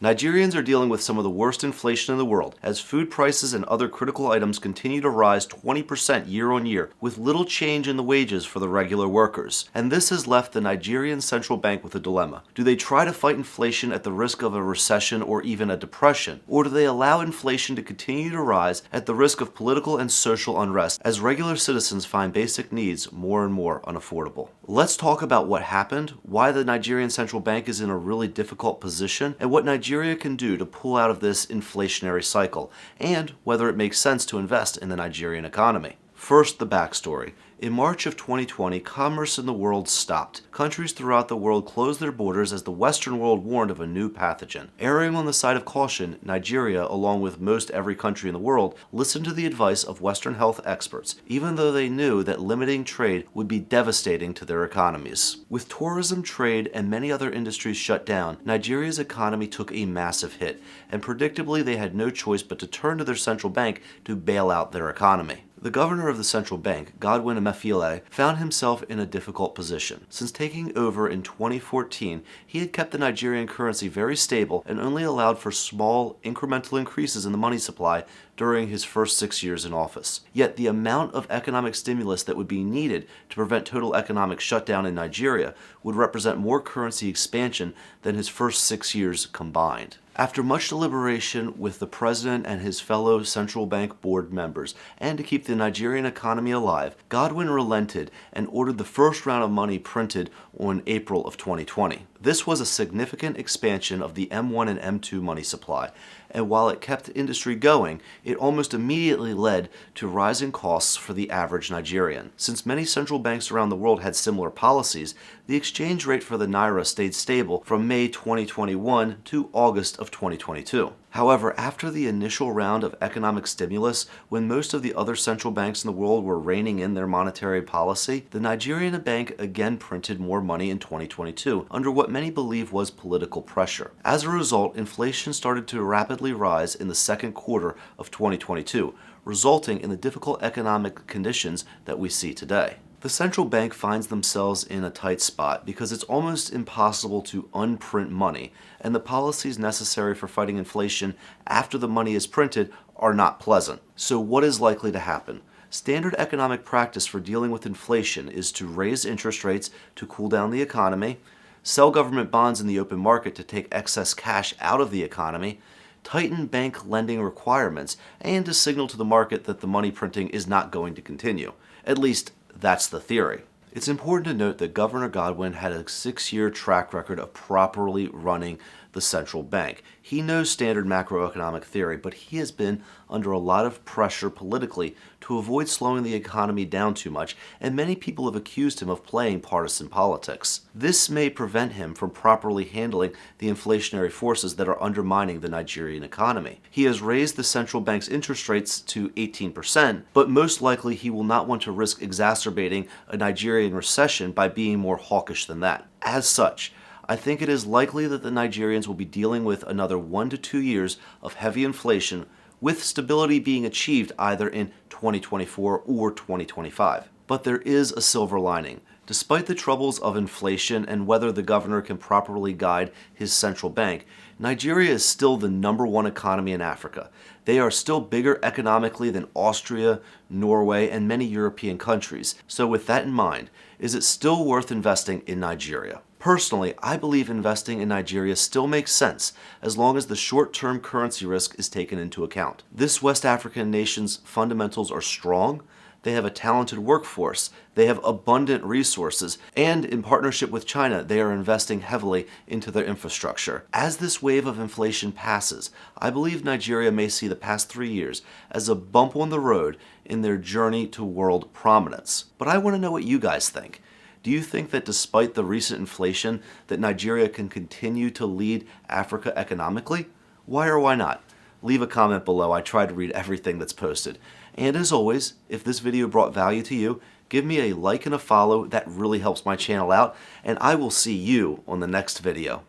Nigerians are dealing with some of the worst inflation in the world, as food prices and other critical items continue to rise 20% year on year, with little change in the wages for the regular workers. And this has left the Nigerian central bank with a dilemma. Do they try to fight inflation at the risk of a recession or even a depression? Or do they allow inflation to continue to rise at the risk of political and social unrest, as regular citizens find basic needs more and more unaffordable? Let's talk about what happened, why the Nigerian central bank is in a really difficult position, and what Nigeria can do to pull out of this inflationary cycle, and whether it makes sense to invest in the Nigerian economy. First, the backstory. In March of 2020, commerce in the world stopped. Countries throughout the world closed their borders as the Western world warned of a new pathogen. Erring on the side of caution, Nigeria, along with most every country in the world, listened to the advice of Western health experts, even though they knew that limiting trade would be devastating to their economies. With tourism, trade, and many other industries shut down, Nigeria's economy took a massive hit, and predictably they had no choice but to turn to their central bank to bail out their economy. The governor of the central bank, Godwin Emefiele, found himself in a difficult position. Since taking over in 2014, he had kept the Nigerian currency very stable and only allowed for small, incremental increases in the money supply during his first 6 years in office. Yet the amount of economic stimulus that would be needed to prevent total economic shutdown in Nigeria would represent more currency expansion than his first 6 years combined. After much deliberation with the president and his fellow central bank board members, and to keep the Nigerian economy alive, Godwin relented and ordered the first round of money printed on April of 2020. This was a significant expansion of the M1 and M2 money supply, and while it kept industry going, it almost immediately led to rising costs for the average Nigerian. Since many central banks around the world had similar policies, the exchange rate for the naira stayed stable from May 2021 to August of 2022. However, after the initial round of economic stimulus, when most of the other central banks in the world were reining in their monetary policy, the Nigerian bank again printed more money in 2022 under what many believe was political pressure. As a result, inflation started to rapidly rise in the second quarter of 2022, resulting in the difficult economic conditions that we see today. The central bank finds themselves in a tight spot because it's almost impossible to unprint money, and the policies necessary for fighting inflation after the money is printed are not pleasant. So what is likely to happen? Standard economic practice for dealing with inflation is to raise interest rates to cool down the economy, sell government bonds in the open market to take excess cash out of the economy, tighten bank lending requirements, and to signal to the market that the money printing is not going to continue. At least, that's the theory. It's important to note that Governor Godwin had a 6-year track record of properly running the central bank. He knows standard macroeconomic theory, but he has been under a lot of pressure politically to avoid slowing the economy down too much, and many people have accused him of playing partisan politics. This may prevent him from properly handling the inflationary forces that are undermining the Nigerian economy. He has raised the central bank's interest rates to 18%, but most likely he will not want to risk exacerbating a Nigerian recession by being more hawkish than that. As such, I think it is likely that the Nigerians will be dealing with another 1 to 2 years of heavy inflation, with stability being achieved either in 2024 or 2025. But there is a silver lining. Despite the troubles of inflation and whether the governor can properly guide his central bank, Nigeria is still the #1 economy in Africa. They are still bigger economically than Austria, Norway, and many European countries. So with that in mind, is it still worth investing in Nigeria? Personally, I believe investing in Nigeria still makes sense as long as the short-term currency risk is taken into account. This West African nation's fundamentals are strong, they have a talented workforce, they have abundant resources, and in partnership with China, they are investing heavily into their infrastructure. As this wave of inflation passes, I believe Nigeria may see the past 3 years as a bump on the road in their journey to world prominence. But I want to know what you guys think. Do you think that despite the recent inflation, that Nigeria can continue to lead Africa economically? Why or why not? Leave a comment below. I try to read everything that's posted. And as always, if this video brought value to you, give me a like and a follow. That really helps my channel out, and I will see you on the next video.